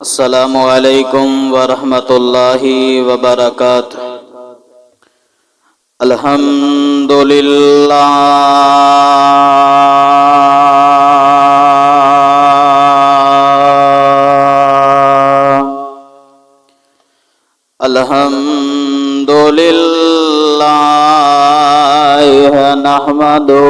السلام علیکم ورحمۃ اللہ وبرکاتہ۔ الحمد للہ الحمد للہ نحمدہ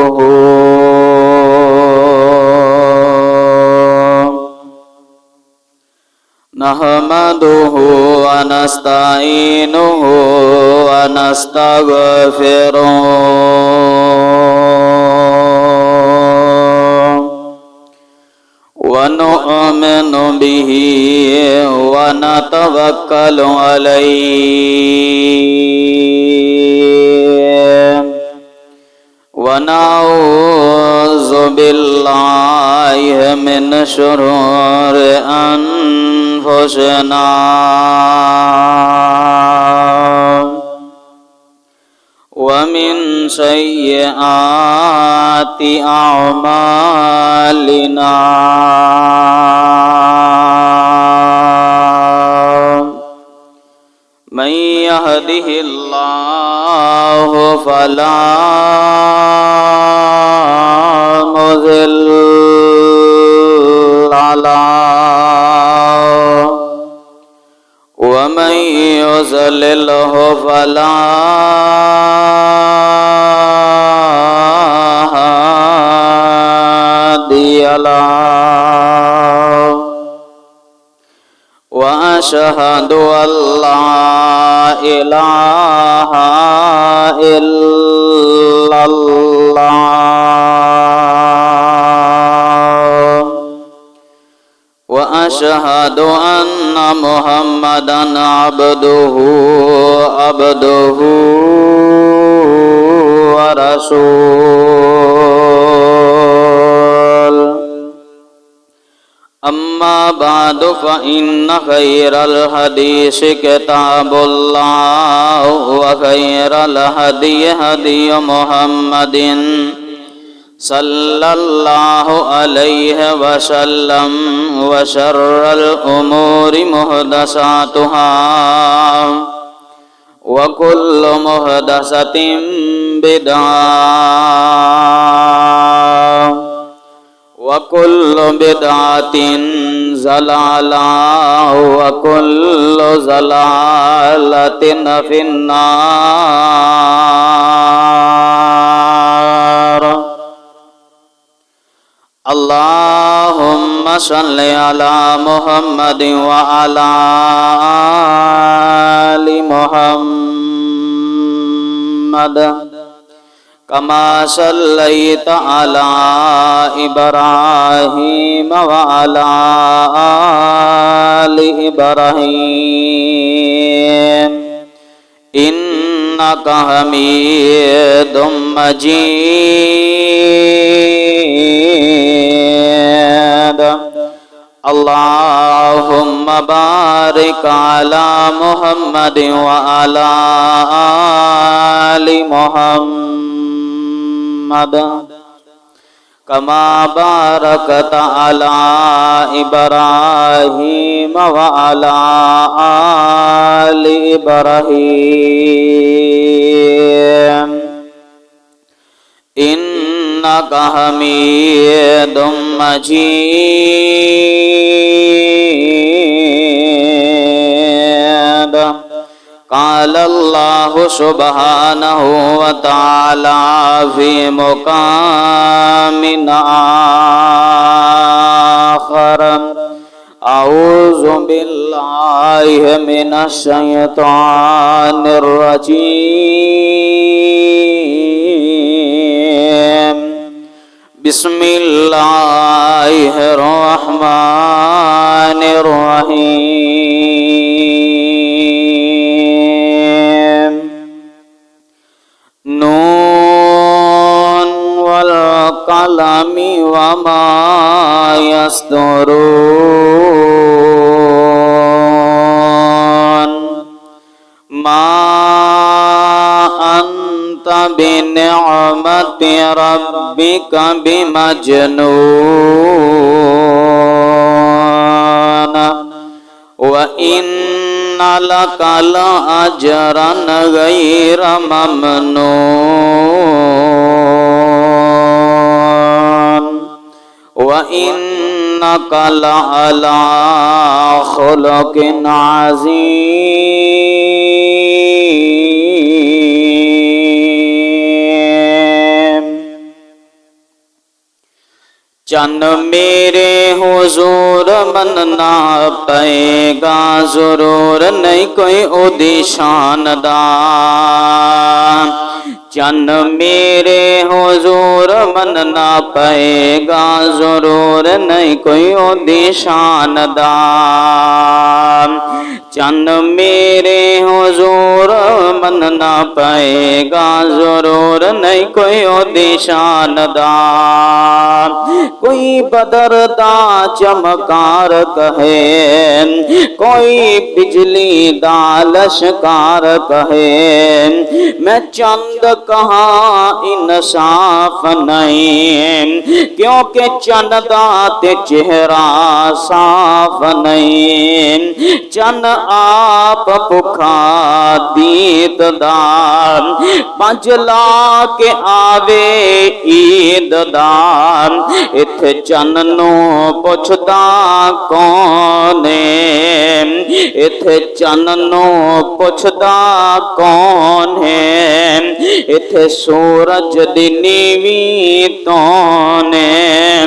ونستعینہ ونستغفرہ ونؤمن بہ ونتوکل علیہ ونعوذ باللہ من شرور انفسنا ومن سیئات اعمالنا من يهده الله فلا مضل له ومن يضلله فلا هادي له وأشهد أن لا إله إلا الله وأشهد أن محمدًا عبده ورسوله أما بعد فإن خير الحديث كتاب الله وخير الهدي هدي محمد صلى الله عليه وسلم وشر الأمور محدثاتها وكل محدثة بدعة وكل بدعة ضلالة وكل ضلالة في النار اللهم صل على محمد وعلى آل محمد كما صليت على إبراهيم وعلى آل إبراهيم إنك حميد مجيد اللهم بارك على محمد وعلى آل محمد كما باركت على إبراهيم وعلى آل إبراهيم إنك حميد مجيد قال الله سبحانه وتعالى في مقام آخر أعوذ بالله من الشيطان الرجيم بسم الله الرحمن الرحيم نون والقلم وما يسطرون ما أنت بنعمة ربك بمجنون وَإِنَّ لَكَ لَأَجْرًا غَيْرَ مَمْنُونٍ وَإِنَّكَ لَعَلَى خُلُقٍ عَظِيمٍ چند میرے حضور مننا پائے گا ضرور نہیں کوئی اودی شاندار چند میرے حضور مننا پائے گا ضرور نہیں کوئی اودی شاندار چند میرے حضور مننا پائے گا ضرور نہیں کوئی اودی شاندار کوئی بدر دا چمکار کہے کوئی بجلی دا لشکار کہے میں چند کہاں انصاف نہیں کیونکہ چند دا تے چہرہ صاف نہیں چند آپ پکھا دید دار پنجلا کے آوے عید دار اتھے چننو پوچھدا کون ہے اتھے چننو پوچھدا کون ہے اتھے سورج دی نیوی تون ہے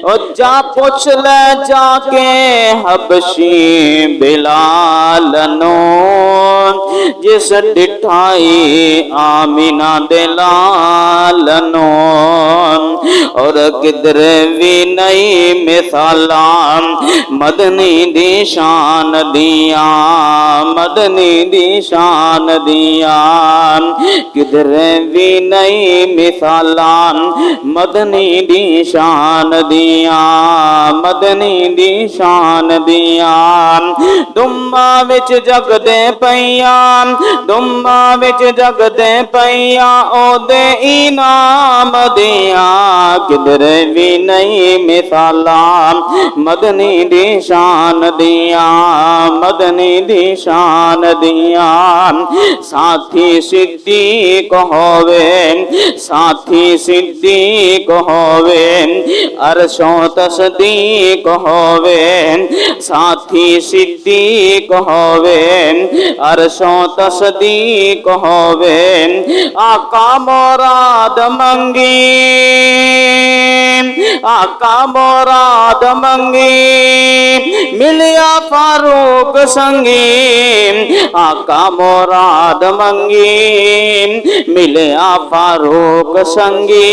او جا پوچھ لے جا کے حبشی بلال نو جس ڈٹھائی آمینہ دلال نو اور کدھر بھی نئی مثالان مدنی دی شان دیا مدنی دی شان دیا کدھر بھی نئی مثالان مدنی دی شان دیا مدنی دی شان دیا دمہ وچ جگ دے پیام دمہ وچ جگ دے پیام او دے انعام دیا کدھر بھی نئی مثالان مدنی دی شان دیا مدنی دی شان دیا ساتھی صدیق ہووے ساتھی صدیق ہووے عرش و تصدیق ہووے ساتھی صدیق ہووے عرش و تصدیق ہووے آقا مراد منگی آقا مراد منگی ملیا فاروق سنگی آقا مراد منگی ملیا فاروق سنگی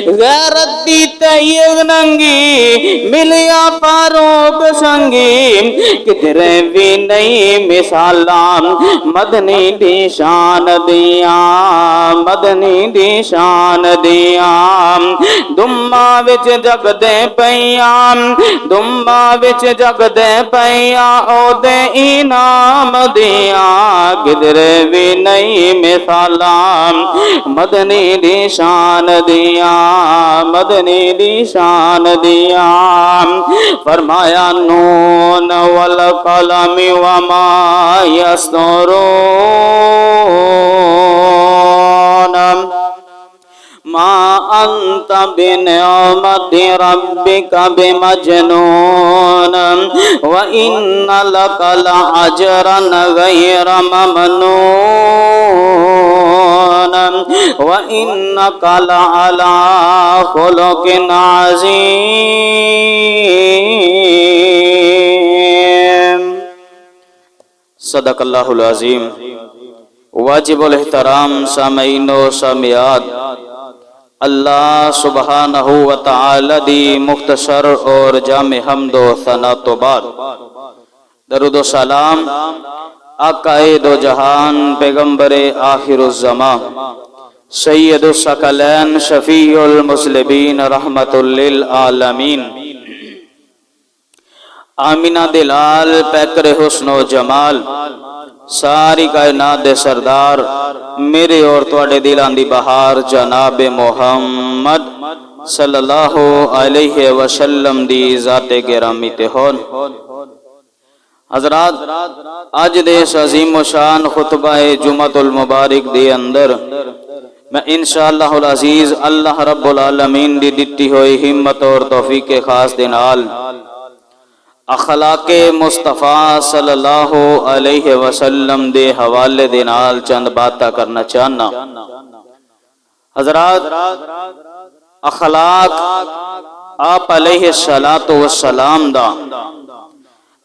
غیرت دی تیغ ننگی ملیا فاروق سنگی کدھر بھی نئی مثالان مدنی دی شان دیا مدنی دی شان دیا دمہ وچ جگ دے پیام دمہ وچ جگ دے پیام او دے انعام دیا کدھر بھی نئی مثالان مدنی دی شان دیا مدنی دی شان دیا فرمایا نون والقلم وما یسطرون ما انت بنعمت ربك بمجنون وإن لك لأجرا غير ممنون وإنك لعلى خلق عظيم صدق اللہ العظیم واجب الاحترام سامعین و سامعات اللہ سبحانہ و تعالی دی مختصر اور جامع حمد و ثنا تو بعد درود و سلام آقا دو جہان پیغمبر آخر الزمان سید الثقلین شفیع المسلمین رحمت للعالمین آمینہ دلال پیکر حسن و جمال ساری کائنات دے سردار میرے اور تواڈے دلاں دی بہار جناب محمد صلی اللہ علیہ وسلم دی ذات گرامی تے ہون حضرات اج دے اس عظیم و شان خطبہ جمعۃ المبارک دے اندر میں انشاءاللہ العزیز اللہ رب العالمین دی دتی ہوئی ہمت اور توفیق خاص دے نال اخلاق مصطفیٰ صلی اللہ علیہ وسلم دے حوالے دے نال چند باتاں کرنا چاہنا۔ حضرات اخلاق آپ علیہ السلام دا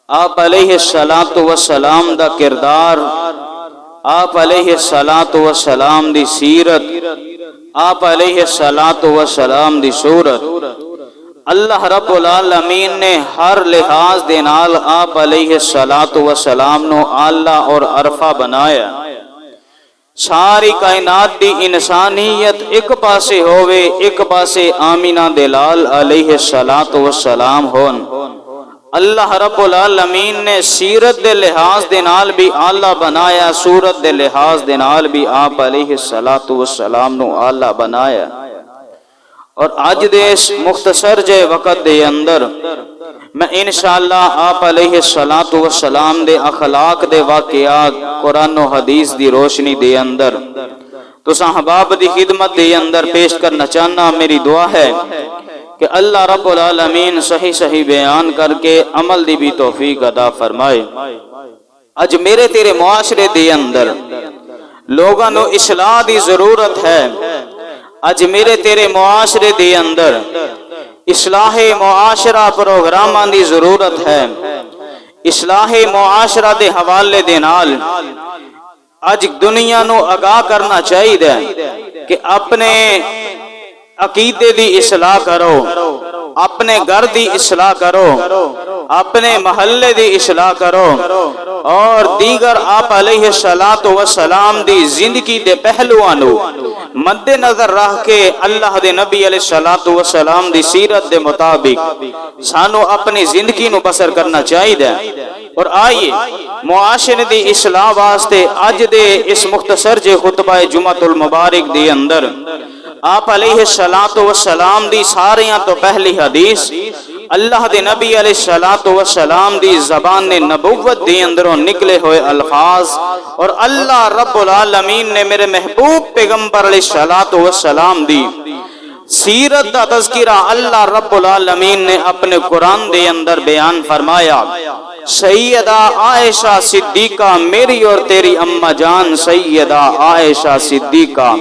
آپ علیہ السلام دا کردار، آپ علیہ السلام دی سیرت، آپ علیہ السلام دی صورت، اللہ رب العالمین نے ہر لحاظ دے نال آپ علیہ السلام نو اعلیٰ اور عرفہ بنایا۔ ساری کائنات دی انسانیت ایک پاسے ہووے، ایک پاسے آمینہ دلال علیہ السلام ہون۔ اللہ رب العالمین نے سیرت دے لحاظ دے نال بھی اعلیٰ بنایا، صورت دے لحاظ دے نال بھی آپ علیہ السلام نو اعلیٰ بنایا۔ اور آج دے اس مختصر جے وقت دے اندر میں انشاءاللہ آپ علیہ السلام دے اخلاق دے واقعات قرآن و حدیث دی روشنی دے اندر تو صحاباب دی خدمت دے اندر پیش کرنا چاہنا۔ میری دعا ہے کہ اللہ رب العالمین صحیح بیان کر کے عمل دی بھی توفیق عطا فرمائے۔ اج میرے تیرے معاشرے دے اندر لوگاں نو اصلاح دی ضرورت ہے۔ اج میرے تیرے معاشرے دے اندر اصلاح معاشرہ پروگراماں دی ضرورت ہے۔ اصلاح معاشرہ دے حوالے دے نال اج دنیا نو آگاہ کرنا چاہیے کہ اپنے عقیدے دی اصلاح کرو، اپنے گھر دی اصلاح کرو، اپنے محلے دی اصلاح کرو، اور دیگر آپ علیہ السلام دی زندگی دے پہلوانو مد نظر رکھ کے اللہ دے نبی علیہ السلام دی سیرت دے مطابق سانو اپنی زندگی نو بسر کرنا چاہیے۔ اور آئیے معاشرے دی اصلاح واسطے اج دے اس مختصر جے خطبہ جمعۃ المبارک دے اندر آپ علیہ السلام دی ساریاں تو پہلی حدیث اللہ دے نبی علیہ السلام دی زبان نبوت دے اندروں نکلے ہوئے الفاظ، اور اللہ رب العالمین نے میرے محبوب پیغمبر علیہ السلام دی سیرت دا تذکرہ اللہ رب العالمین نے اپنے قرآن دے اندر بیان فرمایا۔ سیدہ عائشہ صدیقہ میری اور تیری اماں جان سیدہ عائشہ صدیقہ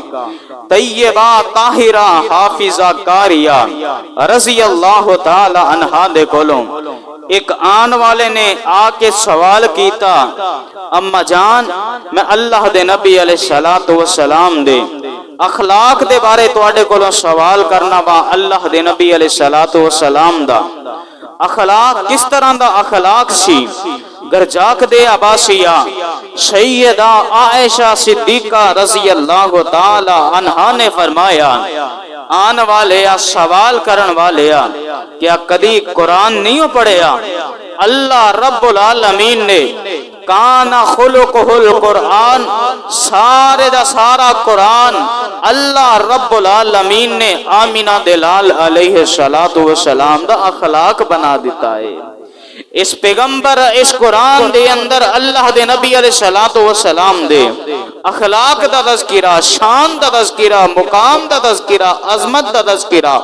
طیبہ طاہرہ حافظہ کاریہ رضی اللہ تعالی عنہا دے کولوں ایک آن والے نے آ کے سوال کیتا، اماں جان میں اللہ دے نبی علیہ السلام دے اخلاق دے بارے تواڈے کولوں سوال کرنا وا۔ اللہ دے نبی علیہ السلام دا اخلاق کس طرح دا اخلاق سی؟ گرجاک دے عباسیہ سیدہ عائشہ صدیقہ رضی اللہ تعالی عنہا نے فرمایا، آن والے سوال کرن والے کیا کدی قرآن نہیں پڑھیا؟ اللہ رب العالمین نے کانا خلقہ القرآن، سارے دا سارا قرآن اللہ رب العالمین نے آمینہ دلال علیہ السلام دا اخلاق بنا دیتا ہے۔ اس پیغمبر اس قرآن دے اندر اللہ دے نبی علیہ السلام دے اخلاق دا تذکرہ، شان دا تذکرہ، مقام دا تذکرہ، عظمت دا تذکرہ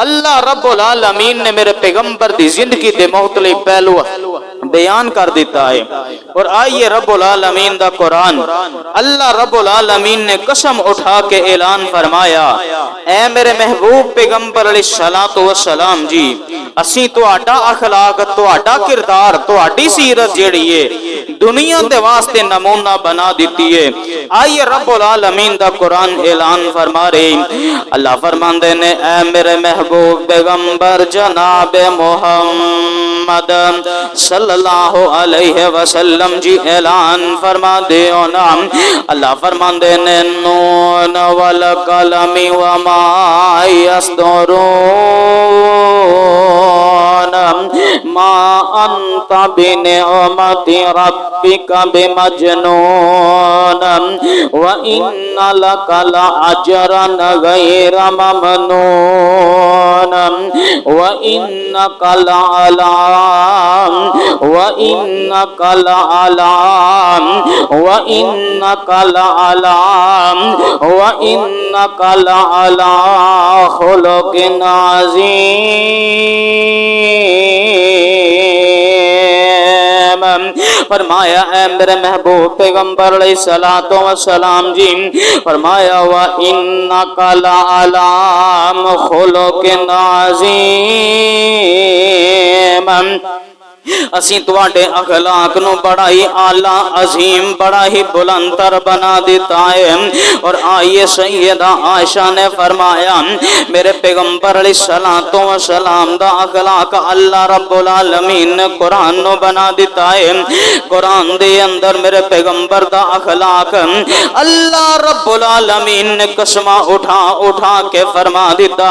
اللہ رب العالمین نے میرے پیغمبر دی زندگی دے مختلف پہلو بیان کر دیتا ہے۔ اور آئیے رب العالمین دا قرآن اللہ رب العالمین نے قسم اٹھا کے اعلان فرمایا، اے میرے محبوب پیغمبر علیہ السلام جی اسی تہاڈا اخلاق، تہاڈا کردار، تہاڈی سیرت جیڑی ہے دنیا دے واسطے نمونہ بنا دیتی ہے۔ آئیے رب العالمین دا قرآن اعلان فرما رہے، اللہ فرماندے نے اے میرے محبوب پیغمبر جناب محمد صلی اللہ علیہ وسلم جی اعلان فرما دیو نا، اللہ فرماندے نے نون والقلم وما یسطرون ما انت بنعمت ربك بمجنون وان لك لاجرا غير ممنون وانك لعلى خلق عظیم۔ فرمایا اے میرے محبوب پیغمبر علیہ الصلوۃ والسلام جی، فرمایا وَإِنَّكَ لَعَلَىٰ خُلُقٍ عَظِيمٍ، اسی تواڈے اخلاق نو بڑا ہی اعلی عظیم بڑا ہی بلند تر بنا دیتا ہے۔ اور آئیے سیدہ عائشہ نے فرمایا میرے پیغمبر علیہ الصلوۃ والسلام دا اخلاق اللہ رب العالمین نے قرآن نو بنا دیتا ہے۔ قرآن دے اندر میرے پیغمبر دا اخلاق اللہ رب العالمین نے قسمہ اٹھا اٹھا کے فرما دیتا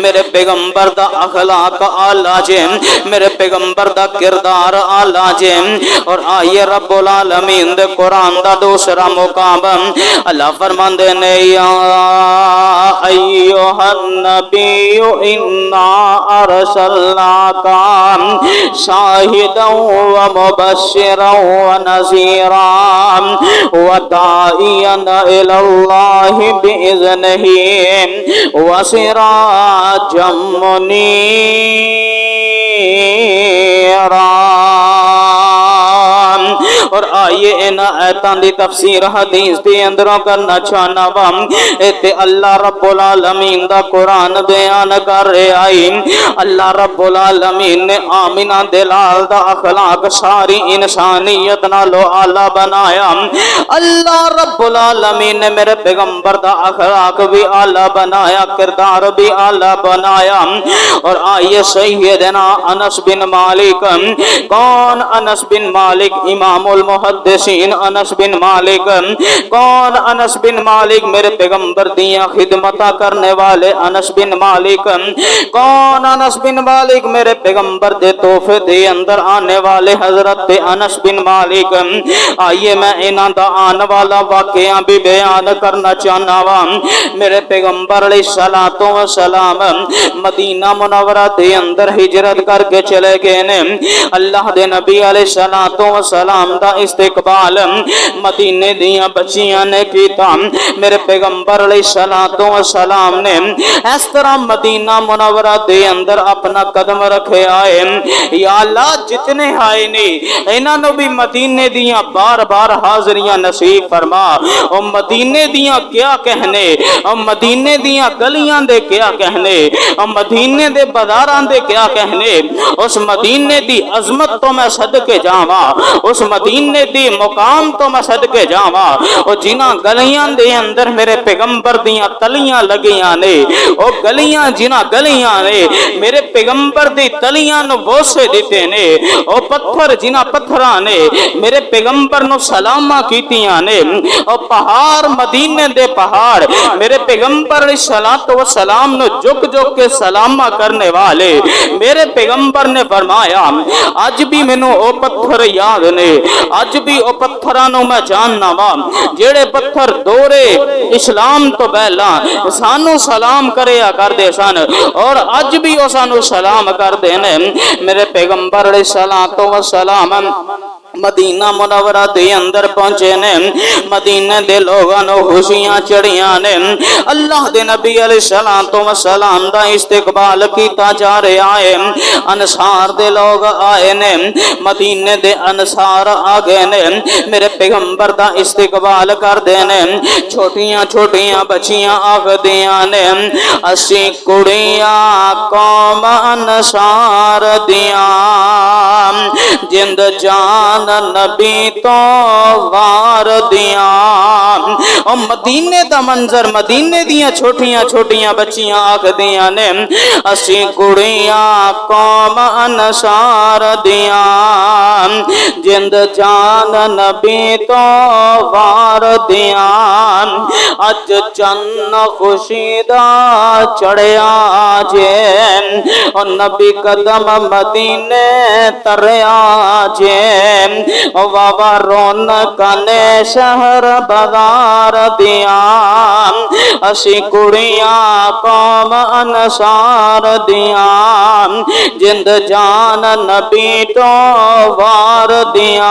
میرے پیغمبر دا اخلاق اعلی جے، میرے پیغمبر دا کردار اعلی جے۔ اور آئیے رب العالمین دے قرآن دا دوسرا مقام اللہ فرماندے نے یا ایھا النبی انا ارسلناک شاہدا ومبشرا ونذیرا وداعیا الی اللہ باذنہ وسراجا منیرا۔ اور آئیے ان آیتاں دی تفسیر حدیث دی اندروں کرنا چاہنا وا، تے اللہ رب العالمین دا قرآن بیان کر رہے آئی اللہ رب العالمین نے آمنہ دلال دا اخلاق ساری انسانیت نالو اعلیٰ بنایا۔ اللہ رب العالمین نے میرے پیغمبر دا اخلاق بھی اعلیٰ بنایا، کردار بھی اعلیٰ بنایا۔ اور آئیے سیدنا انس بن مالک، کون انس بن مالک؟ امام المحدثین انس بن مالک۔ کون انس بن مالک؟ میرے پیغمبر دیاں خدمتہ کرنے والے انس بن مالک۔ کون انس بن مالک؟ میرے پیغمبر دے تحفے دے اندر آنے والے حضرت انس بن مالک۔ آئیے میں انہاں دا آنے والا واقعہ بھی بیان کرنا چاہنا وا۔ میرے پیغمبر علیہ الصلوۃ والسلام مدینہ منورہ دے اندر ہجرت کر کے چلے گئے نے۔ اللہ دے نبی علیہ الصلوۃ والسلام دا استقبال مدینے دیاں بچیاں نے کیتا۔ میرے پیغمبر علیہ الصلوۃ والسلام نے اس طرح مدینہ منورہ دے اندر اپنا قدم رکھے آئے یا اللہ جتنے آئے نے انہاں نو بھی مدینے دیاں بار بار حاضریاں نصیب فرما۔ او مدینے دیاں کیا کہنے، او مدینے دیاں گلیاں دے کیا کہنے، او مدینے دے بازاراں دے کیا کہنے۔ اس مدینے دی عظمت تو میں صدقے جاواں، اس مدینے دی مقام تو میں صدقے جاواں۔ او جنہاں گلیاں دے اندر میرے پیغمبر دیاں تلیاں لگیاں نے، او گلیاں جنہاں گلیاں نے میرے پیغمبر دی تلیاں نو بوسے دیتے نے، او پتھر جنہاں پتھراں نے میرے پیغمبر نو سلاماں کیتیاں نے، او پہاڑ مدینے دے پہاڑ میرے پیغمبر علیہ الصلوۃ والسلام نو جھک جھک کے سلاماں کرنے والے میرے پیغمبر نے فرمایا اج بھی مینوں او پتھر یاد نے، اج بھی او پتھراں نو میں جاننا وا جڑے پتھر دورے اسلام تو پہلا سانو سلام کریا کردے سن، اور اج بھی او سانو سلام کردے نے۔ میرے پیغمبر علیہ الصلوۃ والسلام مدینہ منورہ دے اندر پہنچے نے، مدینہ دے لوگاں نو خوشیاں چڑھیاں نے۔ اللہ دے نبی علیہ الصلوۃ والسلام دا استقبال کیتا جا رہا ہے۔ انصار دے لوگ آئے نے، مدینہ دے انصار آ گئے نے، میرے پیغمبر دا استقبال کر دے نے۔ چھوٹیاں چھوٹیاں بچیاں آخدیاں نے اسی کڑیاں قوم انصار دیاں جند جان نبی تو وار دیاں۔ اور مدینے دا منظر، مدینے دیاں چھوٹیاں چھوٹیاں بچیاں آکھ دیاں نے اسی کڑیاں قوم انصار دیاں ਜਿੰਦ ਜਾਨ ਨਬੀ ਤੋਂ ਵਾਰ ਦਿਆਂ ਅੱਜ ਚੰਨ ਖੁਸ਼ੀ ਦਾ ਚੜਿਆ ਜੇ ਉਹ ਨਬੀ ਕਦਮ ਮਦੀਨੇ ਤਰਿਆ ਜੇ ਉਹ ਵਾਵਾ ਰੌਣਕਾਂ ਨੇ ਸ਼ਹਿਰ ਬਾਜ਼ਾਰ ਦੀਆਂ ਅਸੀਂ ਕੁੜੀਆਂ ਕੌਮ ਅਨਸਾਰ ਦੀਆਂ ਜਿੰਦ ਜਾਨ ਨਬੀ ਤੋਂ ਵਾਰ ਦੀਆਂ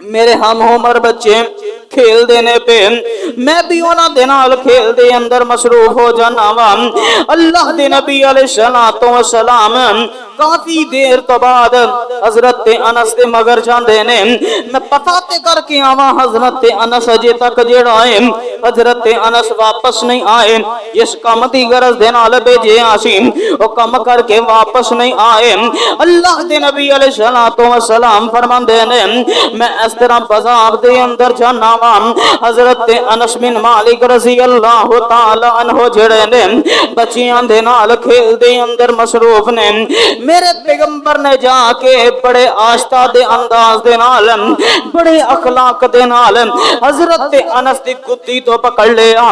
میرے ہم عمر بچے کھیل دینے پہ میں بھی انہاں دے نال کھیل دے اندر مصروف ہو جانا وا۔ اللہ دے نبی علیہ الصلوۃ والسلام کافی دیر تو بعد حضرت انس دے مگر جاندے نے، میں پتہ تے کر کے آواں حضرت انس اجے تک جڑا ہے حضرت انس واپس نہیں آئے، جس کام دی غرض دے نال بھیجے آسی او کم کر کے واپس نہیں آئے۔ اللہ دے نبی علیہ الصلوۃ والسلام فرماندے نے میں اس طرح بازار دے اندر جانا وا، حضرت انس بن مالک رضی اللہ تعالی عنہ جڑے نے بچیاں دے نال کھیل دے اندر مصروف نے، میرے پیغمبر نے جا کے بڑے آشتا دے انداز دے نال بڑے اخلاق دے نال حضرت انس دی کتی تو پکڑ لیا،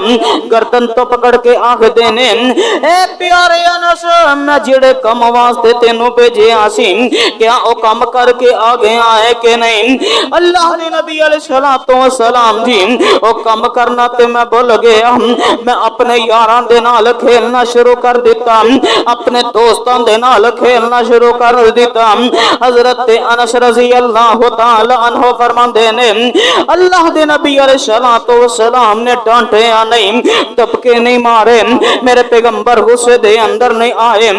گردن تو پکڑ کے آنکھ دینے اے پیارے انس میں جڑے کم واسطے تینوں بھیجے آسی کیا او کم کر کے آگے آئے کہ نہیں؟ اللہ نے نبی علیہ الصلوۃ والسلام جی او کم کرنا تے میں بھول گیا، میں اپنے یاراں دے نال کھیلنا شروع کر دیتا، اپنے دوستاں دے نال کھیلنا شروع کر دیتا۔ حضرت انس رضی اللہ تعالی عنہ فرماندے نے اللہ دے نبی علیہ الصلوۃ والسلام نے ڈانٹیا نہیں، دبکے نہیں مارے، میرے پیغمبر غصے دے اندر نہیں آئے،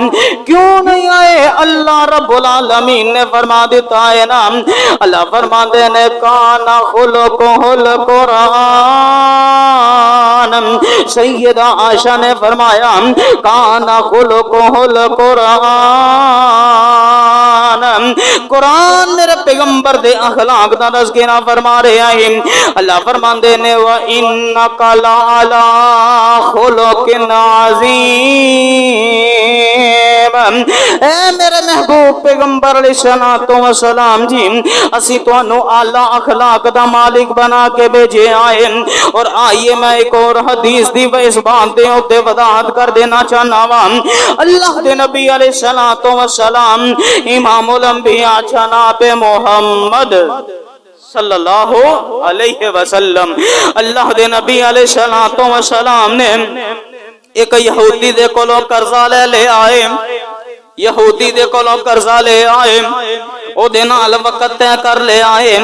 کیوں نہیں آئے؟ اللہ رب العالمین نے فرما دیتا ہے نا، اللہ فرماندے نے کانا خلقہ القرآن، سیدہ عائشہ نے فرمایا کانا خلقہ القرآن، قرآن میرے پیغمبر دے اخلاق دا تذکرہ فرما رہے ہیں۔ اللہ فرماندے نے وَإِنَّكَ لَعَلَىٰ خُلُقٍ عَظِيمٍ، اے میرے محبوب پیغمبر علیہ الصلوۃ والسلام جی اسی تانوں اعلی اخلاق دا مالک بنا کے بھیجے آئے، اور آئیے میں ایک اور حدیث دی اس بات دے اوتے وضاحت کر دینا چاہنا وا۔ اللہ دے نبی علیہ الصلوۃ والسلام امام الانبیاء جناب محمد صلی اللہ علیہ وسلم، اللہ دے نبی علیہ الصلوۃ والسلام نے ایک یہودی دے کولوں قرضہ لے آئے، یہودی دے کولوں قرضہ لے آئے، او دے نال وقت طے کر لے آئے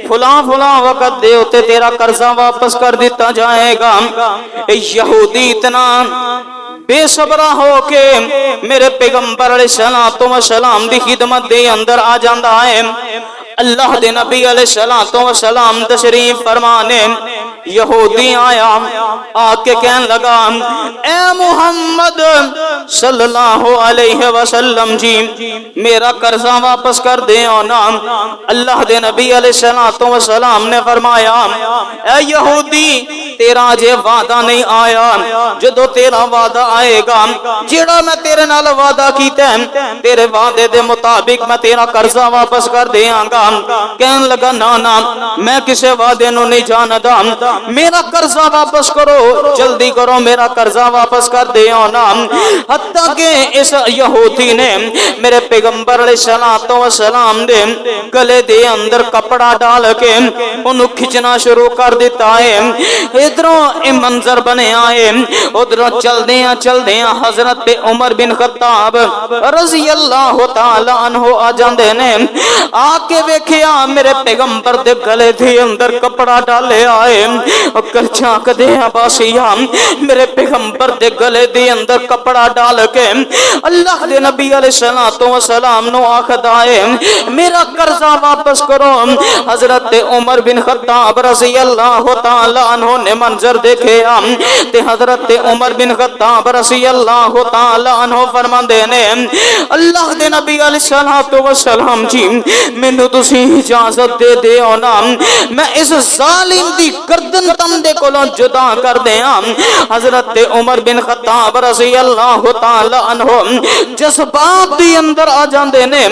فلاں وقت دے اوتے تیرا قرضہ واپس کر دیتا جائے گا۔ یہودی اتنا بے صبرہ ہو کے میرے پیغمبر علیہ الصلوۃ والسلام دی خدمت دے اندر آ جاندا ہے۔ اللہ دے نبی علیہ الصلوۃ والسلام تشریف فرمانے، یہودی آیا آ کے کہنے لگا اے محمد صلی اللہ علیہ وسلم جی میرا قرضہ واپس کر دے نا۔ اللہ دے نبی علیہ الصلوۃ والسلام نے فرمایا اے یہودی تیرا جے وعدہ نہیں آیا، جدو تیرا وعدہ آئے گا جیڑا میں تیرے نال وعدہ کیتا ہے تیرے وعدے دے مطابق میں تیرا قرضہ واپس کر دیاں گا۔ کہنے لگا نا میں کسے وعدے نو نہیں جاندا، میرا قرضہ واپس کرو، جلدی کرو میرا قرضہ واپس کر دیو نا۔ حتیٰ کہ اس یہودی نے میرے پیغمبر علیہ الصلوۃ والسلام دے گلے دے اندر کپڑا ڈال کے انہوں کھچنا شروع کر دیتا ہے۔ ادھروں منظر بنے آئے، ادھروں چل دیاں حضرت عمر بن خطاب رضی اللہ تعالی عنہ آ جاندے نے، آ کے ویکھیا میرے پیغمبر دے گلے دے اندر کپڑا ڈالے آئے، کلچاں کدے عباسیہ میرے پیغمبر دے گلے دے اندر کپڑا ڈال کے اللہ دے نبی علیہ الصلوۃ والسلام نو آکھدا ہے میرا قرضہ واپس کرو۔ حضرت عمر بن خطاب رضی اللہ تعالی عنہ نے منظر دیکھے تے حضرت عمر بن خطاب رضی اللہ تعالی عنہ فرماندے نے اللہ دے نبی علیہ الصلوۃ والسلام جی مینوں تسی اجازت دے دیو نا میں اس ظالم دی گردن تندے کولوں جدا کر دیاں۔ حضرت عمر بن خطاب رضی اللہ تعالی عنہ جذبات دی اندر آ جاندے نے،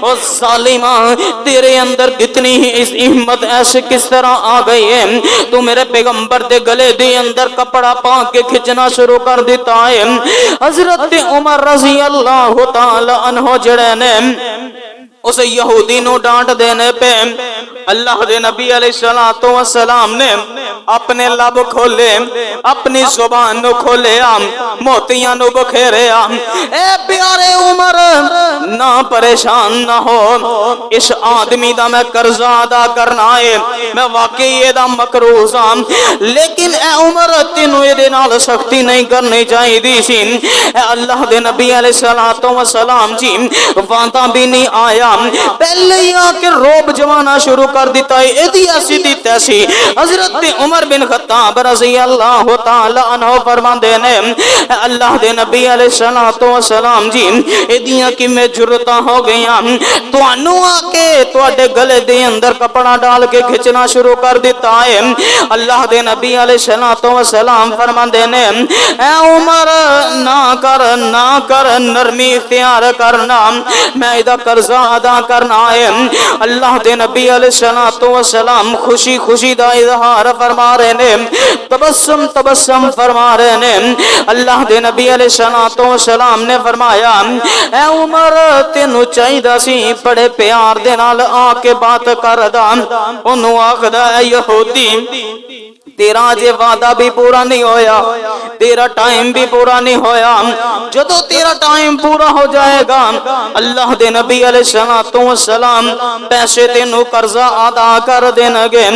او ظالما تیرے اندر کتنی اس ہمت ایسے کس طرح آ گئی ہے، تو میرے پیغمبر دے گلے دے اندر کپڑا پا کے کھچنا شروع کر دیتا ہے۔ حضرت عمر رضی اللہ تعالی عنہ جڑے نے اس یہودی نو ڈانٹ دینے پہ اللہ دے نبی علیہ الصلوۃ والسلام نے اپنے لب کھولے، اپنی زبان نو کھولے، موتیاں نو بکھیرے اے پیارے عمر نہ پریشان نہ ہو، اس آدمی دا میں قرضہ ادا کرنا ہے، میں واقعی یہ دا مقروض ہاں، لیکن اے عمر تینوں یہ نال سختی نہیں کرنی چاہیے دی سی۔ اے اللہ دے نبی علیہ الصلوۃ والسلام جی وعدہ بھی نہیں آیا، پہلے ہی آ کے روب جوانا شروع کر دیتا ہے، ایدی ایسی دی تیسی۔ حضرت عمر بن خطاب رضی اللہ تعالی عنہ فرماندے نے اللہ دے نبی علیہ الصلوۃ والسلام جی ایدیاں کی میں جرتاں ہو گئیاں، تانوں آ کے تواڈے گلے دے اندر کپڑا ڈال کے کھچنا شروع کر دیتا ہے۔ اللہ دے نبی علیہ الصلوۃ والسلام فرماندے نے اے عمر نہ کر نرمی اختیار کرنا، میں ادا قرضہ ادا کرنا ہے۔ اللہ دے نبی علیہ الصلوۃ والسلام خوشی خوشی دا اظہار فرما رہے نے، تبسم فرما رہے نے۔ اللہ دے نبی علیہ الصلوۃ والسلام نے فرمایا اے عمر تینوں چاہیدا سی بڑے پیار دے نال آ کے بات کردا، اونوں آکھدا اے یہودی تیرا جے وعدہ بھی پورا نہیں ہویا، تیرا ٹائم بھی پورا نہیں ہویا، جدو تیرا ٹائم پورا ہو جائے گا اللہ دے نبی علیہ الصلوۃ والسلام پیسے تینوں قرضہ ادا کر دین گے،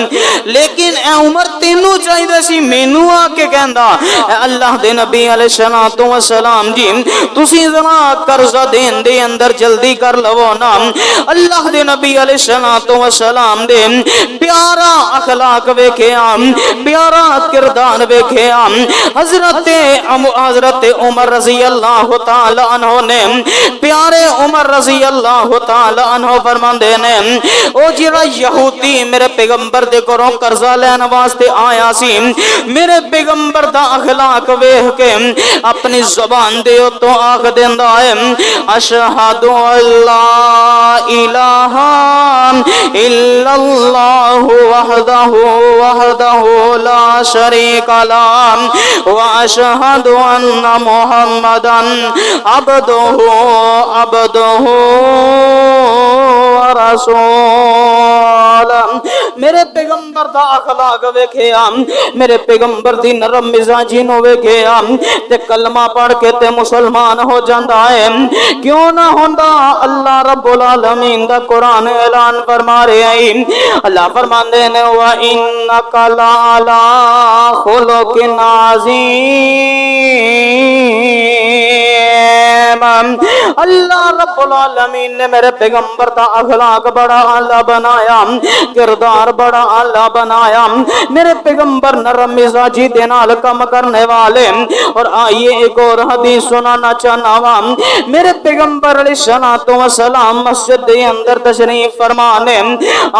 لیکن اے عمر تینوں چاہیے سی مینوں آ کے کہندا اے اللہ دے نبی علیہ الصلوۃ والسلام جی تسی ذرا قرضہ دین دے اندر جلدی کر لو نا۔ اللہ دے نبی علیہ الصلوۃ والسلام دے پیارا اخلاق ویکھیا، پیارا کردار ویکھیا، حضرت عمر رضی اللہ تعالی عنہ نے پیارے عمر رضی اللہ تعالی عنہ فرماندے نے او جڑا یہودی میرے پیغمبر دے کولوں قرضہ لین واسطے آیا سی، میرے پیغمبر دا اخلاق ویکھ کے اپنی زبان دے تو آکھ دیندا ہے اشہد اللہ الہ الا اللہ وحدہ لا شریک لہ واشہد ان محمدا عبدہ ورسول۔ میرے پیغمبر دا اخلاق ویکھیا، میرے پیغمبر دی نرم مزاجی نو ویکھیا تے کلمہ پڑھ کے تے مسلمان ہو جاندا ہے۔ کیوں نہ ہوندا؟ اللہ رب العالمین دا قرآن اعلان فرما رہے ہیں، اللہ فرماندے نے وَإِنَّكَ لَعَلَىٰ خُلُقٍ عَظِيمٍ۔ اللہ رب العالمین نے میرے پیغمبر دا اخلاق بڑا اعلیٰ بنایا، کردار بڑا اعلیٰ بنایا، میرے پیغمبر نرم مزاجی دے نال کم کرنے والے۔ اور آئیے ایک اور حدیث سنانا چاہنا وا، میرے پیغمبر علیہ الصلوۃ والسلام مسجد دے اندر تشریف فرمانے،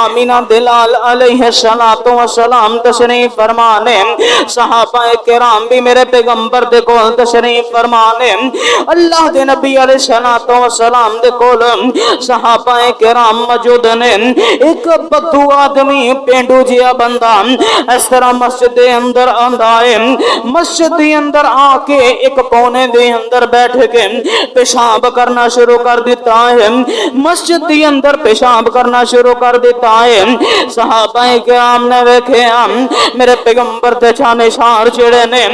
آمینہ دلال علیہ الصلوۃ والسلام تشریف فرمانے، صحابہ کرام بھی میرے پیغمبر دے کول تشریف فرمانے، اللہ دے نبی علیہ الصلوۃ والسلام دے کول صحابہ کرام موجود نے۔ ایک بدو آدمی پینڈو جیا بندہ اس طرح مسجد دے اندر آندا ہے، مسجد دے اندر آ کے ایک کونے دے اندر بیٹھ کے پیشاب کرنا شروع کر دیتا ہے، مسجد دے اندر پیشاب کرنا شروع کر دیتا ہے۔ صحابہ کرام نے ویکھیا میرے پیغمبر تے نشان چڑھے نے،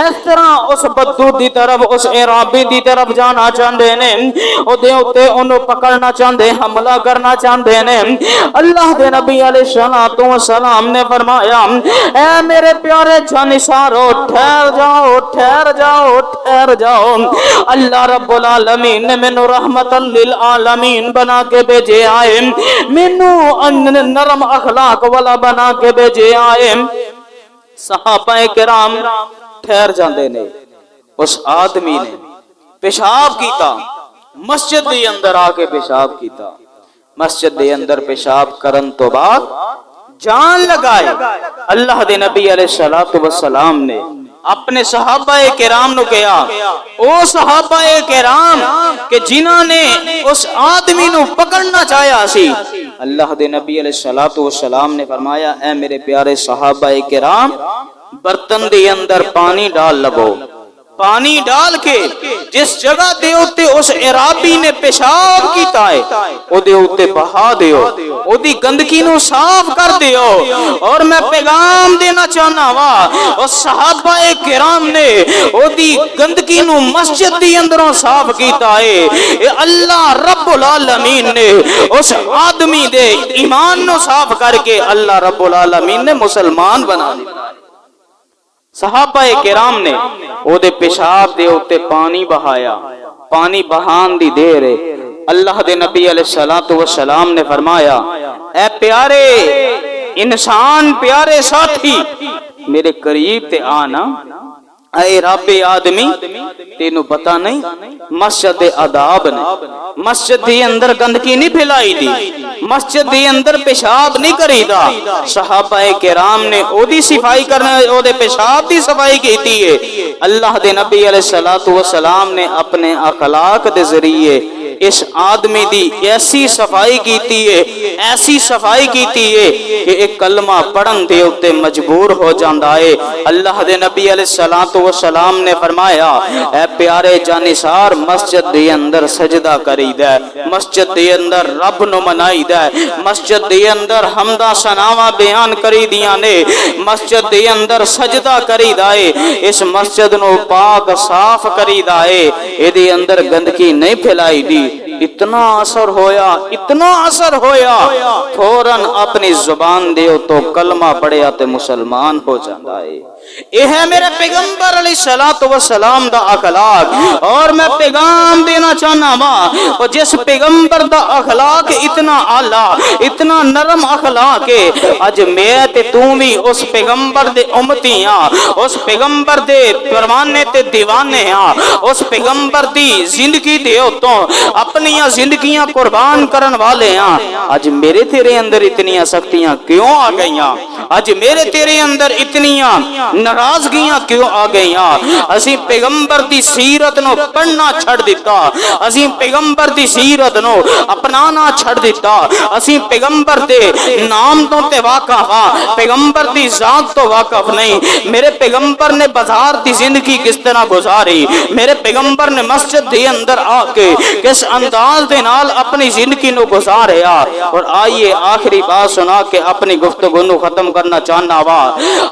اس طرح اس بدو دی طرف اس عرابی دی طرف جانا چاہندے نے، او دے اوتے اونوں پکڑنا چاہندے، حملہ کرنا چاہندے نے۔ اللہ دے نبی علیہ الصلوۃ والسلام نے فرمایا اے میرے پیارے جانشارو ٹھہر جاؤ ٹھہر جاؤ ٹھہر جاؤ، اللہ رب العالمین نے مینوں رحمت للعالمین بنا کے بھیجے آئے، مینوں نرم اخلاق والا بنا کے بھیجے آئے۔ صحابہ کرام ٹھہر جاندے نے، اس آدمی نے پیشاب کیتا، مسجد دے اندر آ کے پیشاب کیتا، مسجد دے اندر پیشاب کرن تو بعد جان لگائے اللہ دے نبی علیہ الصلوۃ والسلام نے اپنے صحابہ کرام نو کہا، او صحابہ کرام کہ جنہاں نے اس آدمی نو پکڑنا چاہیا سی، اللہ دے نبی علیہ الصلوۃ والسلام نے فرمایا اے میرے پیارے صحابہ کرام برتن دے اندر پانی ڈال لو، پانی ڈال کے جس جگہ دے اوتے اس عرابی نے پیشاب کیتا ہے او دے اوتے بہا دیو، او دی گندگی نو صاف کر دیو۔ اور میں پیغام دینا چاہنا وا اور صحابہ کرام نے او دی گندگی نو مسجد دی اندروں صاف کیتا ہے۔ اے اللہ رب العالمین نے اس آدمی دے ایمان نو صاف کر کے اللہ رب العالمین نے مسلمان بنا دیا۔ صحابہ کرام نے او دے پیشاب دے اوتے پانی بہایا، پانی بہان دی دیر ہے اللہ دے نبی علیہ السلام نے فرمایا اے پیارے انسان، پیارے ساتھی میرے قریب تے آنا۔ اے رب آدمی تینوں پتہ نہیں مسجد آداب نے مسجد دے اندر گندگی نہیں پھیلائی دی، مسجد دے اندر پیشاب نہیں کری دا۔ صحابہ کرام نے او دی صفائی کرنے او دے پیشاب دی صفائی کیتی ہے۔ اللہ دے نبی علیہ السلام نے اپنے اخلاق دے ذریعے اس آدمی دی ایسی صفائی کیتی ہے، ایسی صفائی کیتی ہے کہ ایک کلمہ پڑھن دے اوتے مجبور ہو جاندا ہے۔ اللہ دے نبی علیہ السلام نے فرمایا اے پیارے جانثار مسجد دے اندر سجدہ کری دے، مسجد دے اندر رب نو منائی دے، مسجد دے اندر حمدہ ثناواں بیان کری دیاں نے، مسجد دے اندر سجدہ کری دے، اس مسجد نو پاک صاف کری دے، اے دے اندر گندگی نہیں پھیلائی دی۔ اتنا اثر ہویا، اتنا اثر ہویا، فوراً اپنی زبان دیو تو کلمہ پڑھیا تے مسلمان ہو جاتا ہے۔ یہ ہے میرے پیغمبر علیہ السلام دا اخلاق۔ اور میں پیغام دینا چاہنا وا جس پیغمبر دا اخلاق اتنا اعلیٰ، اتنا نرم اخلاق ہے، اج میں تے توں بھی اس پیغمبر دے امتی ہاں، اس پیغمبر دے پروانے تے دیوانے ہاں، اس پیغمبر دی زندگی دے تو اپنی زندگیاں قربان کرن والے ہاں۔ اج میرے تیرے اندر اتنی سختیاں کیوں آ گئیاں؟ اج میرے تیرے اندر اتنیاں ناراضگیاں کیوں آ گئیاں؟ اسی پیغمبر دی سیرت نو پڑھنا چھڑ دیتا، اسی پیغمبر دی سیرت نو اپنانا چھڑ دیتا، اسی پیغمبر دے نام تو تے واقف ہاں، پیغمبر دی ذات تو واقف نہیں۔ میرے پیغمبر نے بازار دی زندگی کس طرح گزاری، میرے پیغمبر نے مسجد دے اندر آ کے کس انداز دے نال اپنی زندگی نو گزاریا۔ اور آئیے آخری بات سنا کے اپنی گفتگو نو ختم کرنا چاہنا وا۔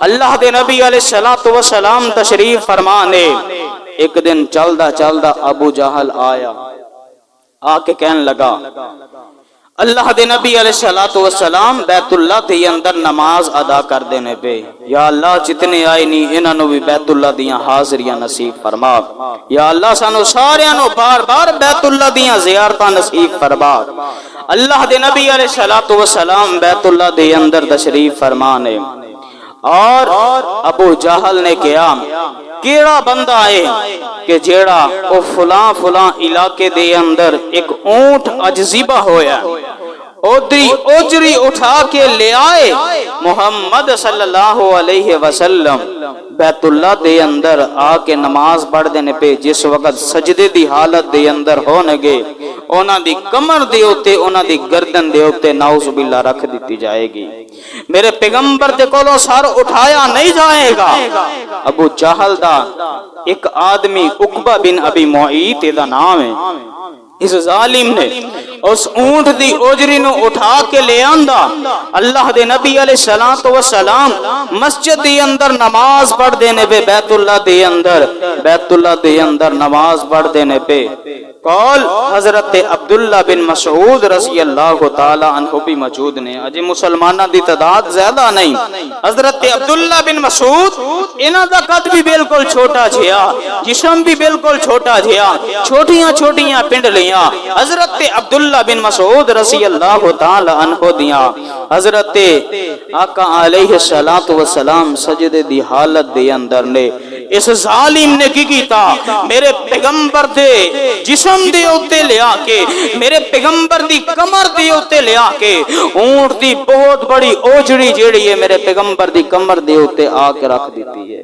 اللہ دے نبی علیہ السلام تشریف فرمانے ایک دن چلدا چلدا ابو جہل آیا، آ کے کہنے لگا اللہ دے نبی علیہ السلام بیت اللہ دے اندر نماز ادا کر دینے پہ، یا اللہ جتنے آئے نہیں انہاں نو بھی بیت اللہ دیاں حاضریاں نصیب فرما، یا اللہ سانو ساریاں نو بار بار بیت اللہ دیاں زیارتاں نصیب فرما۔ اللہ دے نبی علیہ السلام بیت اللہ دے اندر تشریف فرمانے اور ابو جہل نے کہا کیڑا بندہ ہے کہ جیڑا او فلاں فلاں علاقے دے اندر ایک اونٹ اج ذبح ہویا ادری اجری اٹھا کے لے آئے محمد صلی اللہ علیہ وسلم بیت اللہ دے اندر آ کے نماز پڑھ دینے پہ جس وقت سجدے دی حالت دے اندر ہونے گے اونا دی کمر دے ہوتے اونا دی گردن دے ہوتے نعوذ باللہ رکھ دیتی جائے گی، میرے پیغمبر دے کولو سر اٹھایا نہیں جائے گا۔ ابو جہل دا ایک آدمی عقبہ بن ابی معیط دا نام ہے، اس ظالم نے اس اونٹ دی اجری نو اٹھا کے لے آندا، اللہ دے نبی علیہ السلام مسجد دی اندر نماز پڑھ دینے پہ بیت اللہ دے اندر نماز پڑھ دینے پہ قول حضرت عبداللہ بن مسعود رضی اللہ تعالی عنہ بھی موجود نے، اجے مسلمانہ دی تعداد زیادہ نہیں، حضرت عبداللہ بن مسعود انہاں دا قد بھی بالکل چھوٹا جھیا، جسم بھی بالکل چھوٹا جھیا، چھوٹیاں چھوٹیاں پنڈ لیاں، حضرت عبداللہ بن مسعود رضی اللہ تعالی عنہ دیاں حضرت آقا علیہ السلام سجدے دی حالت دے اندر نے اس ظالم نے کی کیتا میرے پیغمبر دے جسم دے اوتے لے آ کے میرے پیغمبر دی کمر دے اوتے لے آ کے اونٹ دی بہت بڑی اوجڑی جیڑی ہے میرے پیغمبر دی کمر دے اوتے آ کے رکھ دیتی ہے۔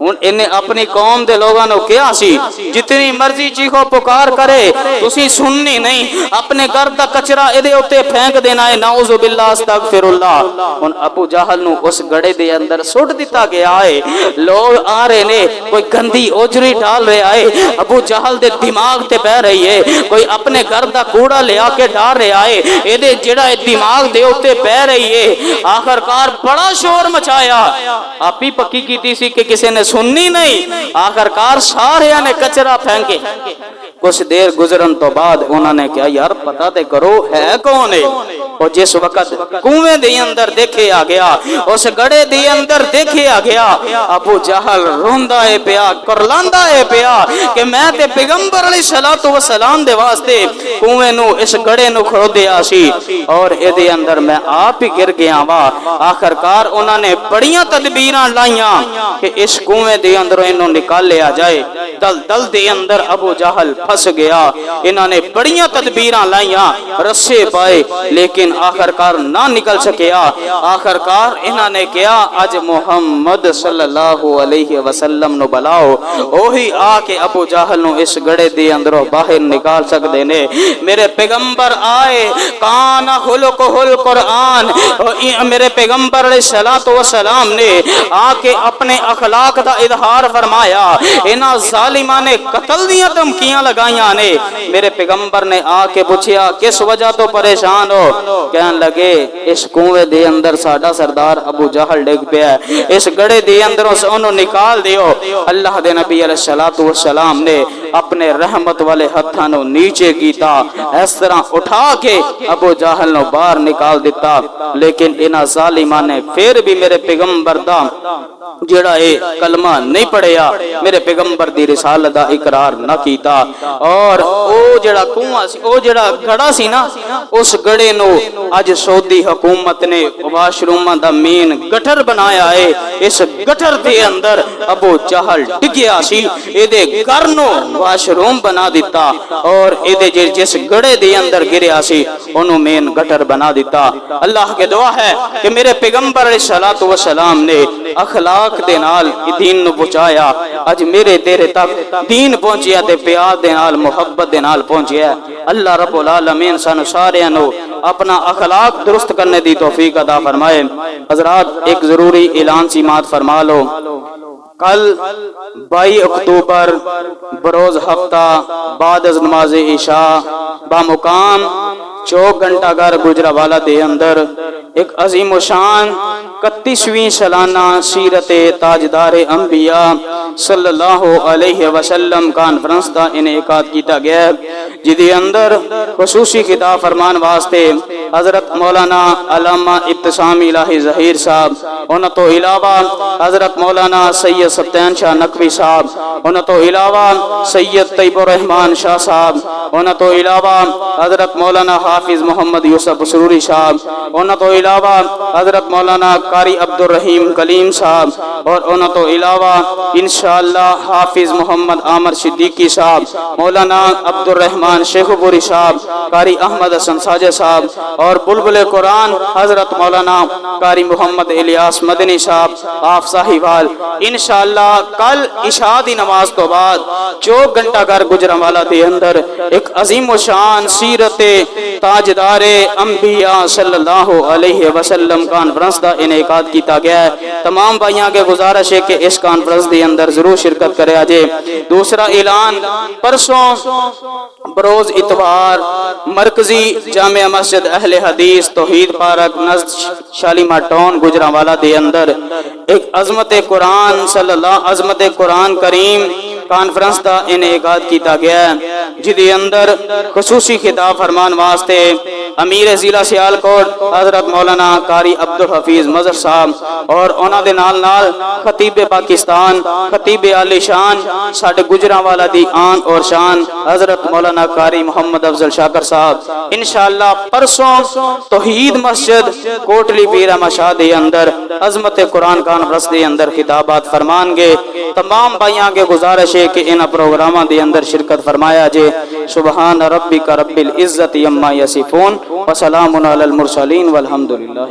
ہن انہیں اپنی قوم دے لوگاں نو کیا سی جتنی مرضی چیخو پکار کرے تسی سننی نہیں، اپنے گھر دا کچرا ادھے اوتے پھینک دینا ہے، نعوذ باللہ استغفر اللہ۔ ہن ابو جہل نو اس گڑے دے اندر سٹ دیتا گیا ہے، لوگ آ رہے نے، کوئی گندی اوجری ڈال رہا ہے، ابو جہل دے دماغ تے پہ رہی ہے، کوئی اپنے گھر دا کوڑا لے آ کے ڈال رہا ہے، ادھے جڑا دماغ دے اوتے پہ رہی ہے۔ آخرکار بڑا شور مچایا، آپ ہی پکی کیتی سی کہ کسی نے سننی نہیں، آخرکار سارے نے کچرا پھینکے۔ کچھ دیر گزرن تو بعد انہوں نے کہا یار پتہ تے کرو ہے کون ہے، اور جس وقت کنویں دے اندر دیکھے آ گیا، اس گڑے دے اندر دیکھے آ گیا، ابو جہل روندا ہے پیا، کرلاندا ہے پیا کہ میں تے پیغمبر علیہ الصلوۃ والسلام دے واسطے کنویں نو اس گڑے نو کھودیا سی اور اے دے اندر میں آپ ہی گر گیا وا۔ آخرکار انہوں نے بڑیاں تدبیراں لائیاں کہ اس کنویں دے اندر انہوں نکال لیا جائے، دل دے اندر ابو جہل پھنس گیا۔ انہوں نے بڑیاں تدبیراں لائیاں، رسے پائے، لیکن آخرکار نہ نکل سکیا۔ آخرکار انہوں نے کیا اج محمد صلی اللہ علیہ وسلم نو بلاؤ، وہی آ کے ابو جہل نو اس گڑے دے اندروں باہر نکال سکتے نے۔ میرے پیغمبر آئے، کان خلقہ القرآن، میرے پیغمبر علیہ الصلوۃ والسلام نے آ کے اپنے اخلاق دا اظہار فرمایا۔ انہاں ظالماں نے قتل دیاں دھمکیاں لگائیاں نے۔ میرے پیغمبر نے آ کے پوچھیا کس وجہ تو پریشان ہو؟ کہن لگے اس کنویں دے اندر ساڈا سردار ابو جہل ڈگ پیا ہے، اس گڑے دے اندروں سے انہوں نکال دیو۔ اللہ دے نبی علیہ الصلوۃ والسلام نے اپنے رحمت والے ہتھاں نو نیچے کیتا، اس طرح اٹھا کے ابو جہل نو باہر نکال دیتا، لیکن انہاں ظالماں نے پھر بھی میرے پیغمبر دا جڑا اے کلمہ نہیں پڑھیا، میرے پیغمبر دی رسالت دا اقرار نہ کیتا، اور او جڑا کنواں سی، او جڑا گڑا سی نا، اس گڑے نو اج سعودی حکومت نے واش روم دا مین گٹر بنایا ہے۔ اس گٹر دے اندر ابو جہل ڈگیا سی، اے دے گھر نو واش روم بنا دیتا، اور اے دے جس گڑے دے اندر گریا سی انہوں مین گٹر بنا دیتا۔ اللہ کے دعا ہے کہ میرے پیغمبر علیہ الصلوۃ والسلام نے اخلاق دے نال دین نو پہنچایا، اج میرے تیرے تک دین پہنچیا تے پیار دے نال محبت دے نال پہنچیا۔ اللہ رب العالمین سانو سارے نو اپنا اخلاق درست کرنے دی توفیق عطا فرمائے۔ حضرات ایک ضروری اعلان سماعت فرما لو، کل 22 اکتوبر بروز ہفتہ بعد از نماز عشاء بامقام چوک گھنٹہ گھر گجرانوالہ دے اندر ایک عظیم و شان 31ویں سالانہ سیرت تاجدار انبیاء صلی اللہ علیہ وسلم کانفرنس دا انعقاد کیتا گیا، جدی اندر خصوصی خطاب فرمان واسطے حضرت مولانا علامہ ابتسام الہی ظہیر صاحب، انہوں تو علاوہ حضرت مولانا سید سبتین شاہ نقوی صاحب، انہوں تو علاوہ سید طیب الرحمن شاہ صاحب، انہوں تو علاوہ حضرت مولانا حافظ محمد یوسف سروری صاحب، انہوں تو علاوہ حضرت مولانا قاری عبد الرحیم کلیم صاحب، اور انہوں تو علاوہ انشاءاللہ حافظ محمد عامر صدیقی صاحب، مولانا عبد الرحمن شیخ پوری صاحب، قاری احمد حسن ساجد صاحب، اور بلبل قرآن حضرت مولانا قاری محمد الیاس مدنی صاحب آپ صاحبال۔ انشاءاللہ کل عشاء دی نماز تو بعد چوک گھنٹہ گھر گجرانوالہ دے اندر ایک عظیم و شان سیرت تاجدار انبیاء صلی اللہ علیہ وسلم کانفرنس دا انعقاد کیتا گیا ہے۔ تمام بھائیاں کے گزارش ہے کہ اس کانفرنس دے اندر ضرور شرکت کرے آجے۔ دوسرا اعلان، پرسوں بروز اتوار مرکزی جامع مسجد اہل حدیث توحید پارک نزد شالیمار ٹاؤن گجرانوالہ دے اندر ایک عظمت قرآن صلی اللہ عظمت قرآن کریم کانفرنس دا انعقاد کیتا گیا ہے، جدی اندر خصوصی خطاب فرمان واسطے امیر ضلع سیالکوٹ حضرت مولانا قاری عبد الحفیظ مظہر صاحب، اور انہاں دے نال نال خطیب پاکستان خطیب عالی شان ساڈے گجرانوالہ دی آن اور شان حضرت مولانا قاری محمد افضل شاکر صاحب انشاءاللہ پرسوں توحید مسجد کوٹلی پیر احمد شاہ دے اندر عظمت قرآن کانفرنس دے اندر خطابات فرمان گے۔ تمام بھائیاں کے گزارش ہے کہ ان پروگراموں دے اندر شرکت فرمایا جے۔ سبحان ربک رب العزت عما یصفون وسلام علی المرسلین والحمدللہ۔